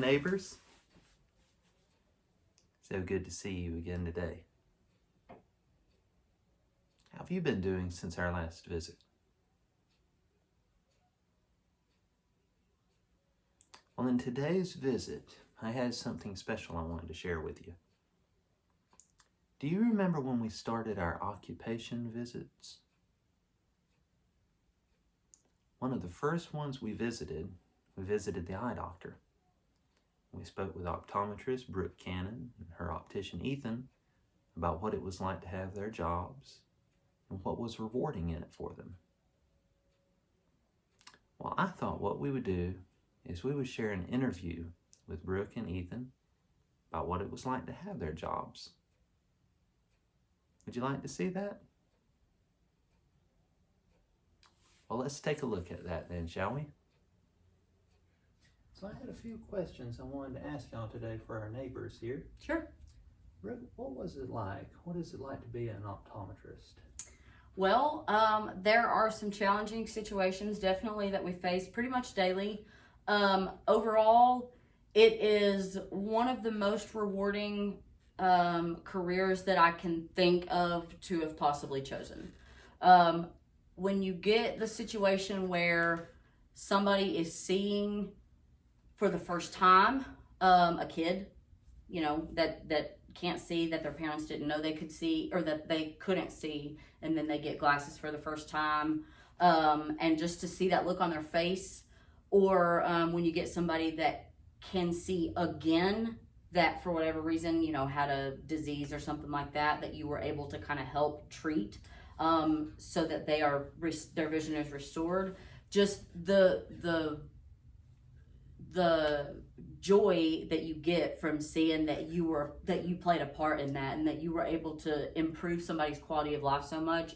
neighbors. So good to see you again today. How have you been doing since our last visit? Well, in today's visit, I had something special I wanted to share with you. Do you remember when we started our occupation visits? One of the first ones we visited the eye doctor. We spoke with optometrist Brooke Cannon and her optician Ethan about what it was like to have their jobs and what was rewarding in it for them. Well, I thought what we would do is we would share an interview with Brooke and Ethan about what it was like to have their jobs. Would you like to see that? Well, let's take a look at that then, shall we? So I had a few questions I wanted to ask y'all today for our neighbors here. Sure. Brooke, what was it like? What is it like to be an optometrist? Well, there are some challenging situations definitely that we face pretty much daily. Overall, it is one of the most rewarding careers that I can think of to have possibly chosen. When you get the situation where somebody is seeing for the first time, a kid, that can't see, that their parents didn't know they could see, or that they couldn't see, and then they get glasses for the first time, and just to see that look on their face, or when you get somebody that can see again, that for whatever reason, had a disease or something like that, that you were able to kind of help treat, so that their vision is restored. Just the joy that you get from seeing that you played a part in that, and that you were able to improve somebody's quality of life so much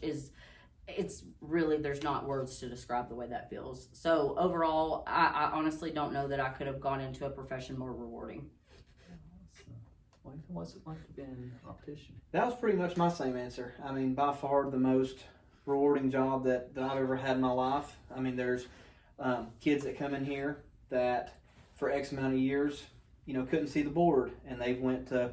it's really, there's not words to describe the way that feels. So overall, I honestly don't know that I could have gone into a profession more rewarding. What's it like to be an optician? That was pretty much my same answer. I mean, by far the most rewarding job that I've ever had in my life. I mean, there's kids that come in here that for X amount of years, couldn't see the board, and they went to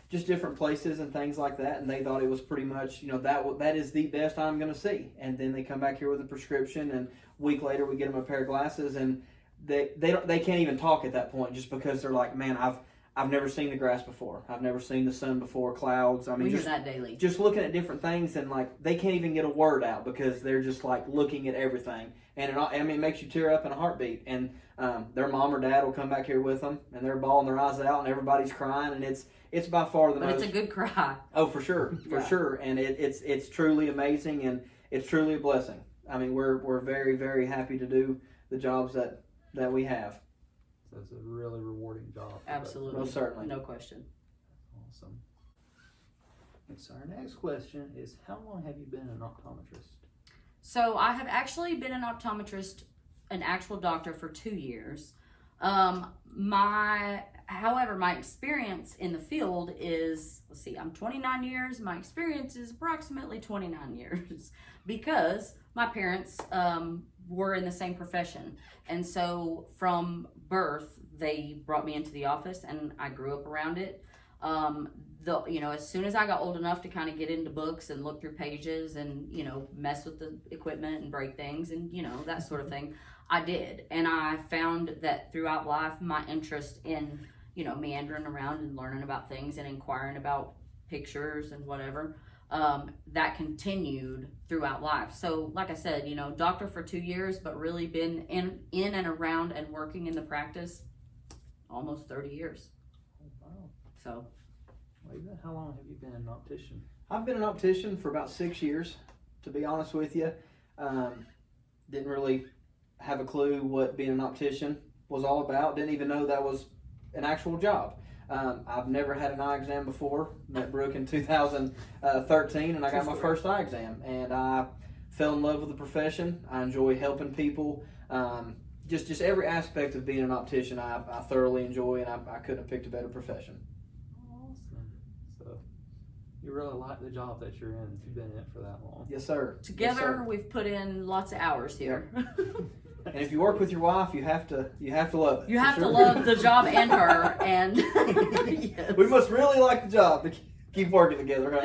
just different places and things like that, and they thought it was pretty much, that is the best I'm going to see. And then they come back here with a prescription, and a week later we get them a pair of glasses, and they can't even talk at that point, just because they're like, man, I've never seen the grass before. I've never seen the sun before, clouds. I mean, we hear that daily. Just looking at different things, and they can't even get a word out because they're just looking at everything. And it makes you tear up in a heartbeat. And their mom or dad will come back here with them, and they're bawling their eyes out, and everybody's crying, and it's by far the most. But it's a good cry. Oh, for sure, for sure. And it's truly amazing, and it's truly a blessing. I mean, we're very, very happy to do the jobs that we have. So it's a really rewarding job. Absolutely. Most certainly. No question. Awesome. And so our next question is, how long have you been an optometrist? So I have actually been an optometrist, an actual doctor, for 2 years. However, my experience in the field is, I'm 29 years. My experience is approximately 29 years because my parents were in the same profession. And so from birth, they brought me into the office, and I grew up around it. As soon as I got old enough to kind of get into books and look through pages and, mess with the equipment and break things and, that sort of thing, I did. And I found that throughout life, my interest in, meandering around and learning about things and inquiring about pictures and whatever, that continued throughout life. So like I said, doctor for 2 years, but really been in and around and working in the practice almost 30 years. Oh, wow. So. How long have you been an optician? I've been an optician for about 6 years, to be honest with you. Didn't really have a clue what being an optician was all about. Didn't even know that was an actual job. I've never had an eye exam before. Met Brooke in 2013, and I got my first eye exam. And I fell in love with the profession. I enjoy helping people. Just every aspect of being an optician I thoroughly enjoy, and I couldn't have picked a better profession. Awesome. So you really like the job that you're in if you've been in it for that long. Yes, sir. Together, Yes, sir. we've put in lots of hours here. And if you work with your wife, you have to love it. You for have to sure. love the job and her, and yes. We must really like the job to keep working together, right?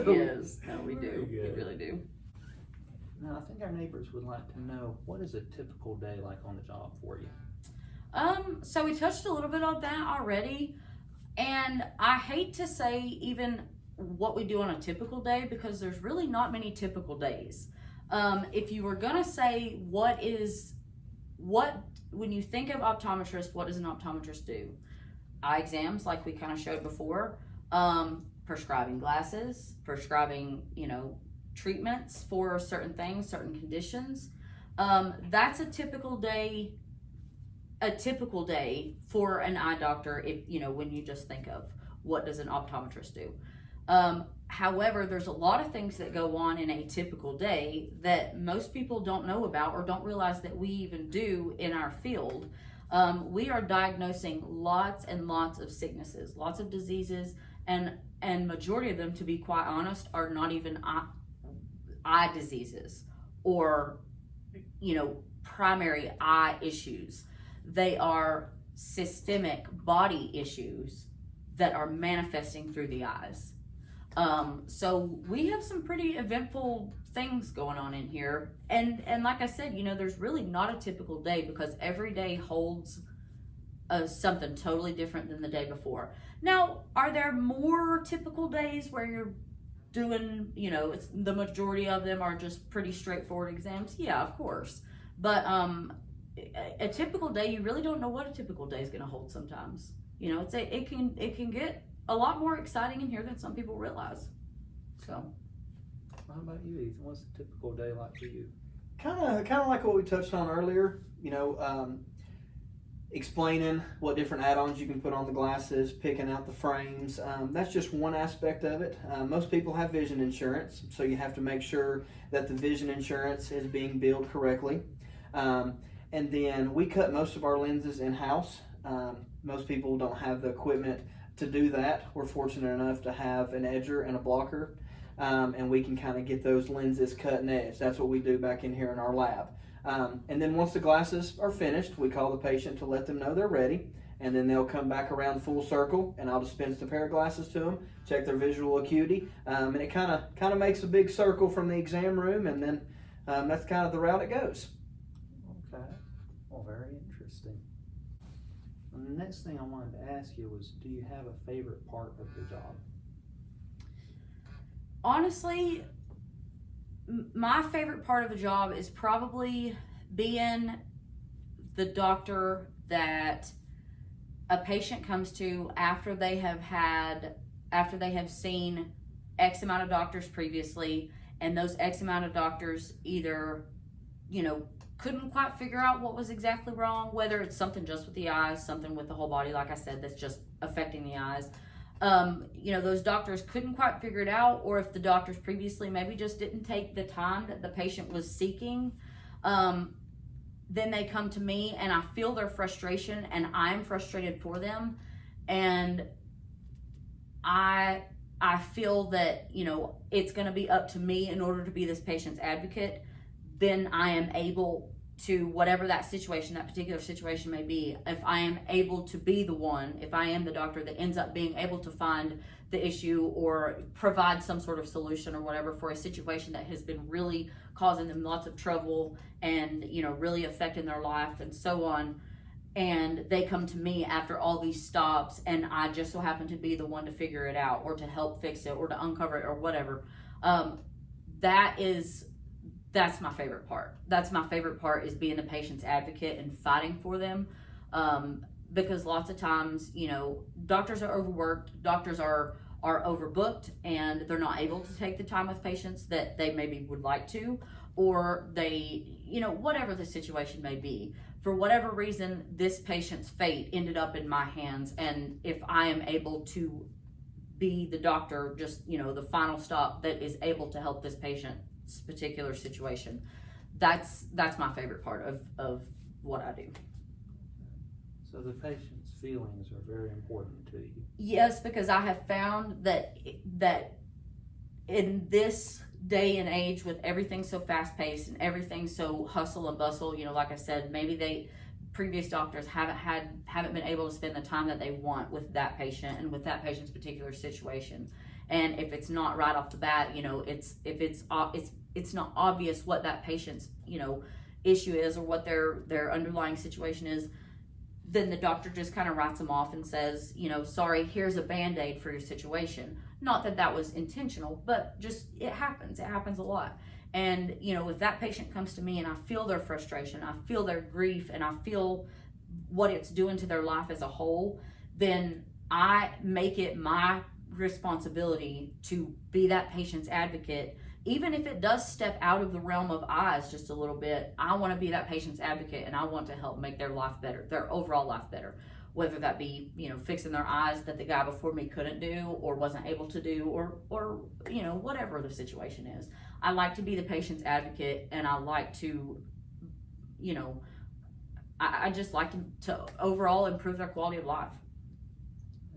Yes, no, we do. Very We good. really do. Now, I think our neighbors would like to know, what is a typical day like on the job for you? So we touched a little bit on that already, and I hate to say even what we do on a typical day because there's really not many typical days. If you were gonna say when you think of optometrist, what does an optometrist do? Eye exams, like we kind of showed before, prescribing glasses, prescribing, treatments for certain things, certain conditions. That's a typical day for an eye doctor, if when you just think of what does an optometrist do. However, there's a lot of things that go on in a typical day that most people don't know about or don't realize that we even do in our field. We are diagnosing lots and lots of sicknesses, lots of diseases, and majority of them, to be quite honest, are not even eye diseases or primary eye issues. They are systemic body issues that are manifesting through the eyes. So we have some pretty eventful things going on in here, and like I said, there's really not a typical day because every day holds something totally different than the day before. Now, are there more typical days where you're doing, it's the majority of them are just pretty straightforward exams? Yeah, of course. But a typical day, you really don't know what a typical day is going to hold sometimes. It can get a lot more exciting in here than some people realize. So, How about you, Ethan? What's a typical day like for you? Kind of like what we touched on earlier. Explaining what different add-ons you can put on the glasses, picking out the frames. That's just one aspect of it. Most people have vision insurance, so you have to make sure that the vision insurance is being billed correctly. And then we cut most of our lenses in-house. Most people don't have the equipment to do that. We're fortunate enough to have an edger and a blocker, and we can kind of get those lenses cut and edged. That's what we do back in here in our lab. And then once the glasses are finished, we call the patient to let them know they're ready, and then they'll come back around full circle, and I'll dispense the pair of glasses to them, check their visual acuity, and it kind of makes a big circle from the exam room, and then that's kind of the route it goes. Okay. Well, very interesting. And the next thing I wanted to ask you was, do you have a favorite part of your job? honestly, my favorite part of the job is probably being the doctor that a patient comes to after they have seen X amount of doctors previously, and those X amount of doctors either, couldn't quite figure out what was exactly wrong, whether it's something just with the eyes, something with the whole body, like I said, that's just affecting the eyes. Those doctors couldn't quite figure it out, or if the doctors previously maybe just didn't take the time that the patient was seeking, then they come to me and I feel their frustration and I'm frustrated for them. And I feel that, it's going to be up to me in order to be this patient's advocate. Then I am able to, whatever that particular situation may be, if I am able to be the one, if I am the doctor that ends up being able to find the issue or provide some sort of solution or whatever for a situation that has been really causing them lots of trouble and, really affecting their life and so on, and they come to me after all these stops and I just so happen to be the one to figure it out or to help fix it or to uncover it or whatever, that's my favorite part. That's my favorite part, is being the patient's advocate and fighting for them. Because lots of times, doctors are overworked, doctors are overbooked, and they're not able to take the time with patients that they maybe would like to, or they, whatever the situation may be. For whatever reason, this patient's fate ended up in my hands, and if I am able to be the doctor, just, the final stop that is able to help this patient's particular situation, that's my favorite part of what I do. So the patient's feelings are very important to you. Yes, because I have found that in this day and age with everything so fast paced and everything so hustle and bustle, like I said, maybe previous doctors haven't been able to spend the time that they want with that patient and with that patient's particular situation. And if it's not right off the bat, it's not obvious what that patient's issue is or what their underlying situation is, then the doctor just kind of writes them off and says, sorry, here's a Band-Aid for your situation. Not that that was intentional, but just it happens a lot. And if that patient comes to me and I feel their frustration, I feel their grief, and I feel what it's doing to their life as a whole, then I make it my responsibility to be that patient's advocate. Even if it does step out of the realm of eyes just a little bit, I want to be that patient's advocate, and I want to help make their life better, their overall life better. Whether that be, fixing their eyes that the guy before me couldn't do or wasn't able to do, or whatever the situation is. I like to be the patient's advocate, and I like to, I just like to overall improve their quality of life.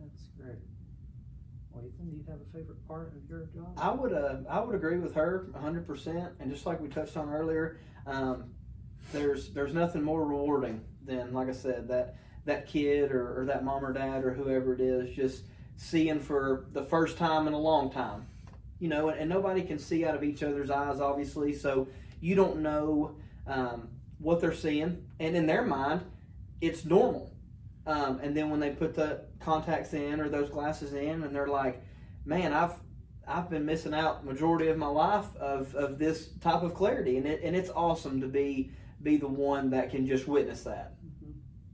That's great. Well, Ethan, do you have a favorite part of your job? I would agree with her 100%. And just like we touched on earlier, there's nothing more rewarding than, like I said, that kid or that mom or dad or whoever it is just seeing for the first time in a long time. And nobody can see out of each other's eyes, obviously, so you don't know what they're seeing. And in their mind, it's normal. And then when they put the contacts in or those glasses in, and they're like, man, I've been missing out majority of my life of this type of clarity. And it's awesome to be the one that can just witness that.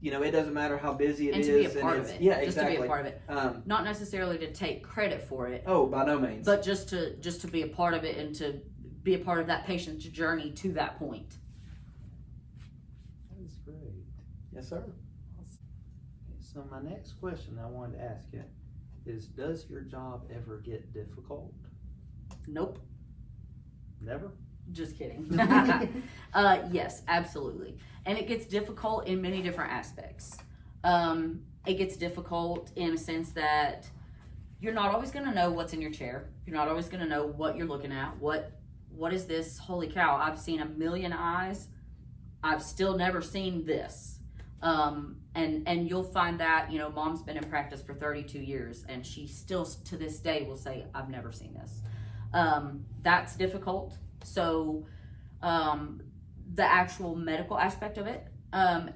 It doesn't matter how busy it is. And to be a part of it. Yeah, just exactly. To be a part of it. Not necessarily to take credit for it. Oh, by no means. But just to be a part of it and to be a part of that patient's journey to that point. That is great. Yes, sir. Okay, so my next question I wanted to ask you is, does your job ever get difficult? Nope. Never? Just kidding. Yes, absolutely. And it gets difficult in many different aspects. It gets difficult in a sense that you're not always going to know what's in your chair. You're not always going to know what you're looking at. What is this? Holy cow, I've seen a million eyes. I've still never seen this. And you'll find that, mom's been in practice for 32 years and she still to this day will say, I've never seen this. That's difficult. So, the actual medical aspect of it,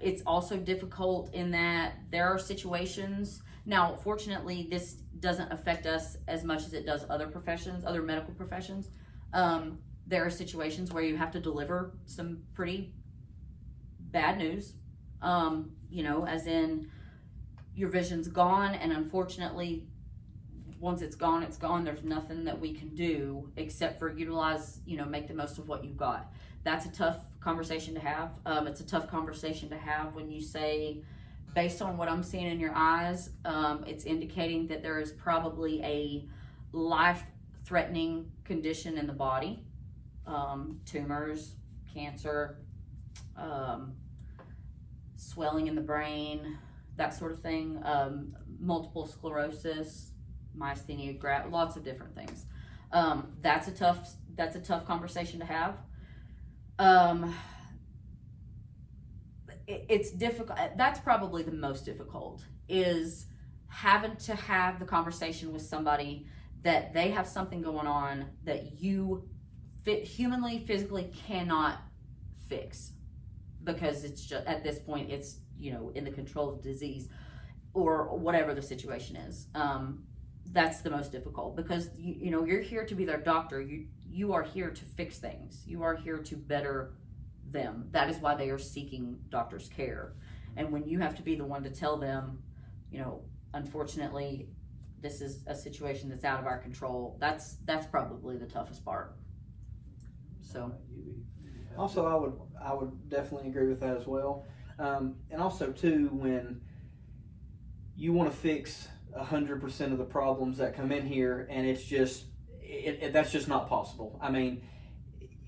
it's also difficult in that there are situations. Now, fortunately, this doesn't affect us as much as it does other professions, other medical professions. There are situations where you have to deliver some pretty bad news, as in your vision's gone, and unfortunately, once it's gone, it's gone. There's nothing that we can do except for utilize, make the most of what you've got. That's a tough conversation to have. It's a tough conversation to have when you say, based on what I'm seeing in your eyes, it's indicating that there is probably a life-threatening condition in the body. Tumors, cancer, swelling in the brain, that sort of thing, multiple sclerosis, myasthenia gravis, lots of different things. That's a tough conversation to have. It's difficult. That's probably the most difficult, is having to have the conversation with somebody that they have something going on that you humanly, physically cannot fix, because it's just, at this point, it's, in the control of disease or whatever the situation is. That's the most difficult, because you're here to be their doctor. You are here to fix things. You are here to better them. That is why they are seeking doctor's care. And when you have to be the one to tell them, unfortunately, this is a situation that's out of our control, that's probably the toughest part. So, also, I would definitely agree with that as well. And also too, when you want to fix 100% of the problems that come in here, and it's just that's just not possible. I mean,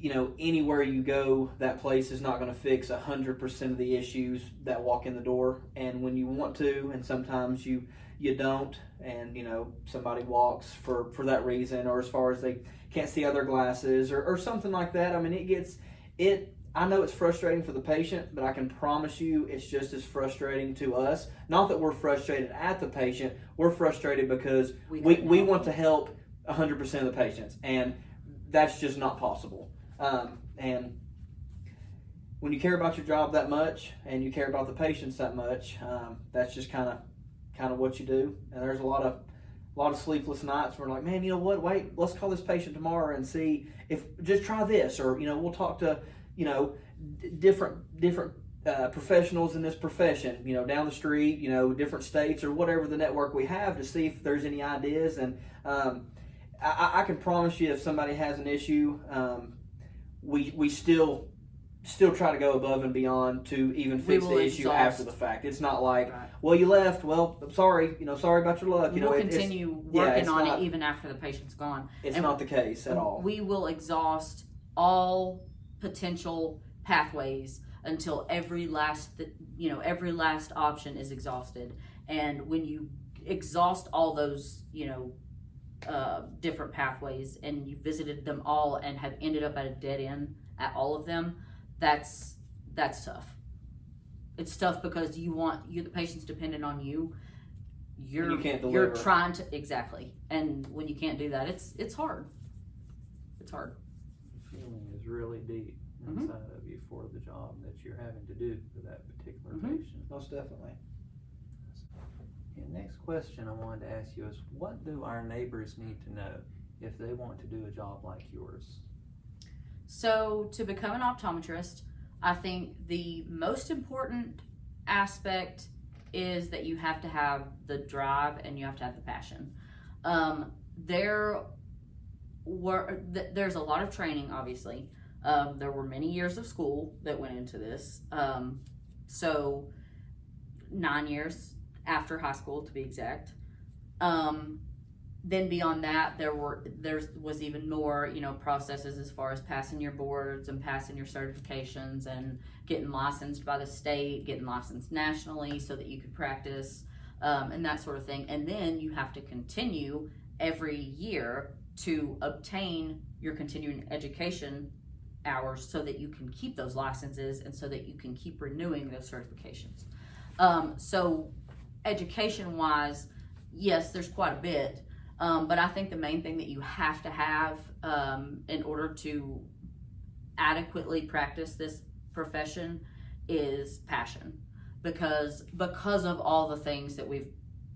anywhere you go, that place is not going to fix 100% of the issues that walk in the door. And when you want to, and sometimes you you don't, and somebody walks for that reason, or as far as they can't see other glasses or something like that. I mean, I know it's frustrating for the patient, but I can promise you it's just as frustrating to us. Not that we're frustrated at the patient, we're frustrated because we want to help 100% of the patients, and that's just not possible. And when you care about your job that much and you care about the patients that much, that's just kind of what you do. And there's a lot of sleepless nights where we're like, man, you know what? Wait, let's call this patient tomorrow and see if just try this, or we'll talk to different professionals in this profession, down the street, different states or whatever the network we have, to see if there's any ideas. And I can promise you, if somebody has an issue, we still try to go above and beyond to even fix the issue after the fact. It's not like, well, you left, well, I'm sorry, sorry about your luck. We'll continue working on it even after the patient's gone. It's not the case at all. We will exhaust all potential pathways until every last option is exhausted. And when you exhaust all those, different pathways, and you visited them all and have ended up at a dead end at all of them, that's tough. It's tough because the patient's dependent on you. You can't deliver. You're trying to, exactly. And when you can't do that, it's hard. It's hard. The feeling is really deep inside of you for the job that you're having to do for that particular patient. Most definitely. The next question I wanted to ask you is, what do our neighbors need to know if they want to do a job like yours? So to become an optometrist, I think the most important aspect is that you have to have the drive and you have to have the passion. There's a lot of training, obviously. There were many years of school that went into this. So 9 years after high school, to be exact. Then beyond that, there was even more, processes as far as passing your boards and passing your certifications and getting licensed by the state, getting licensed nationally so that you could practice, and that sort of thing. And then you have to continue every year to obtain your continuing education hours so that you can keep those licenses and so that you can keep renewing those certifications. So education-wise, yes, there's quite a bit. But I think the main thing that you have to have in order to adequately practice this profession is passion, because of all the things that we've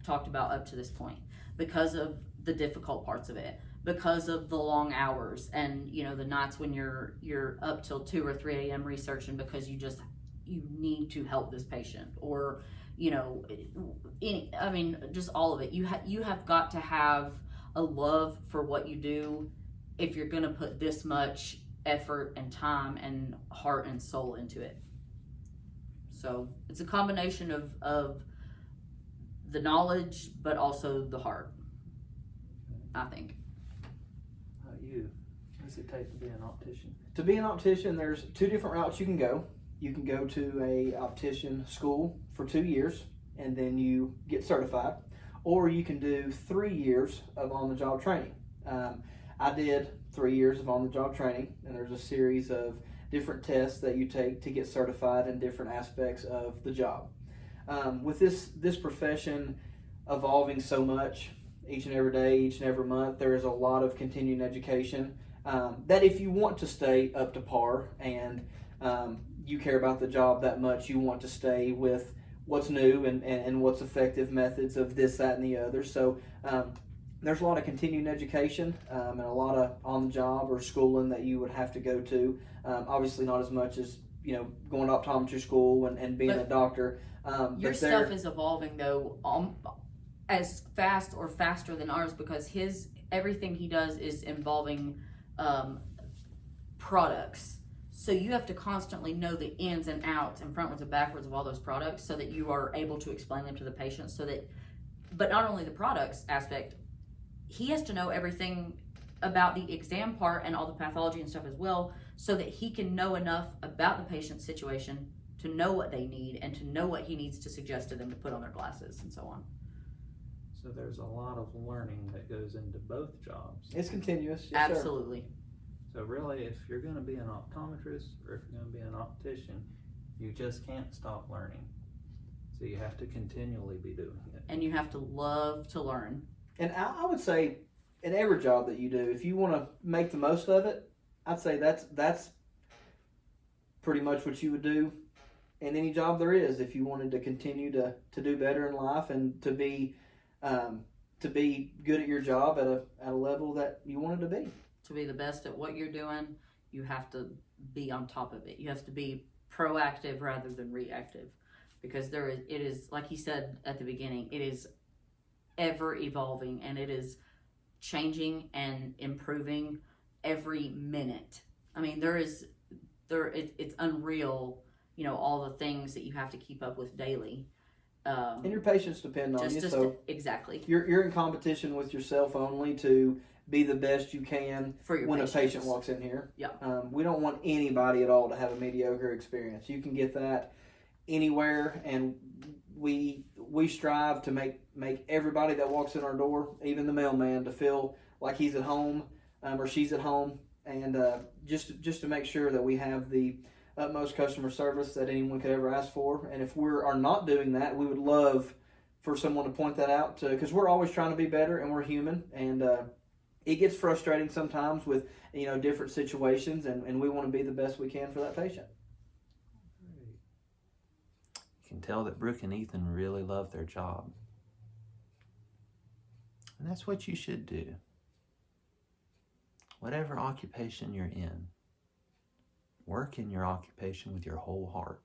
talked about up to this point, because of the difficult parts of it, because of the long hours and the nights when you're up till 2 or 3 a.m. researching because you need to help this patient, or just all of it. You have got to have a love for what you do if you're going to put this much effort and time and heart and soul into it. So it's a combination of the knowledge, but also the heart, I think. How about you? What does it take to be an optician? To be an optician, there's 2 different routes you can go. You can go to a optician school for 2 years and then you get certified, or you can do 3 years of on-the-job training. I did 3 years of on-the-job training, and there's a series of different tests that you take to get certified in different aspects of the job. With this profession evolving so much each and every day, each and every month, there is a lot of continuing education that if you want to stay up to par and you care about the job that much, you want to stay with what's new and what's effective methods of this, that, and the other. So there's a lot of continuing education and a lot of on-the-job or schooling that you would have to go to. Obviously not as much as, going to optometry school and being a doctor. Your stuff is evolving, though, as fast or faster than ours, because everything he does is involving products. So you have to constantly know the ins and outs and frontwards and backwards of all those products so that you are able to explain them to the patient, but not only the products aspect, he has to know everything about the exam part and all the pathology and stuff as well, so that he can know enough about the patient's situation to know what they need and to know what he needs to suggest to them to put on their glasses and so on. So there's a lot of learning that goes into both jobs. It's continuous. Yes, sir. Absolutely. So really, if you're going to be an optometrist or if you're going to be an optician, you just can't stop learning. So you have to continually be doing it. And you have to love to learn. And I would say, in every job that you do, if you want to make the most of it, I'd say that's pretty much what you would do in any job there is. If you wanted to continue to do better in life and to be good at your job at a level that you wanted to be. To be the best at what you're doing, you have to be on top of it. You have to be proactive rather than reactive, because it is, like he said at the beginning, it is ever evolving and it is changing and improving every minute. I mean, it's unreal, all the things that you have to keep up with daily. And your patients depend on you. So exactly. You're in competition with yourself only to be the best you can for your when patients. A patient walks in here. Yeah. We don't want anybody at all to have a mediocre experience. You can get that anywhere, and we strive to make everybody that walks in our door, even the mailman, to feel like he's at home or she's at home, and just to make sure that we have the utmost customer service that anyone could ever ask for. And if we are not doing that, we would love for someone to point that out, because we're always trying to be better and we're human, and it gets frustrating sometimes with different situations, and we want to be the best we can for that patient. You can tell that Brooke and Ethan really love their job. And that's what you should do. Whatever occupation you're in, work in your occupation with your whole heart.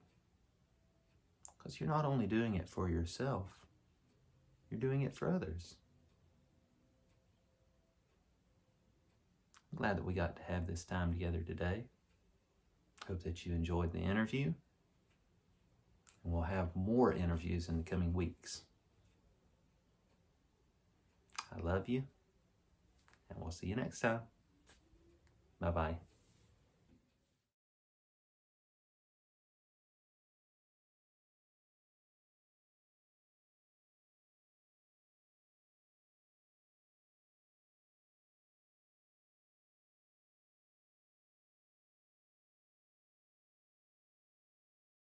Because you're not only doing it for yourself, you're doing it for others. I'm glad that we got to have this time together today. Hope that you enjoyed the interview. And we'll have more interviews in the coming weeks. I love you, and we'll see you next time. Bye-bye.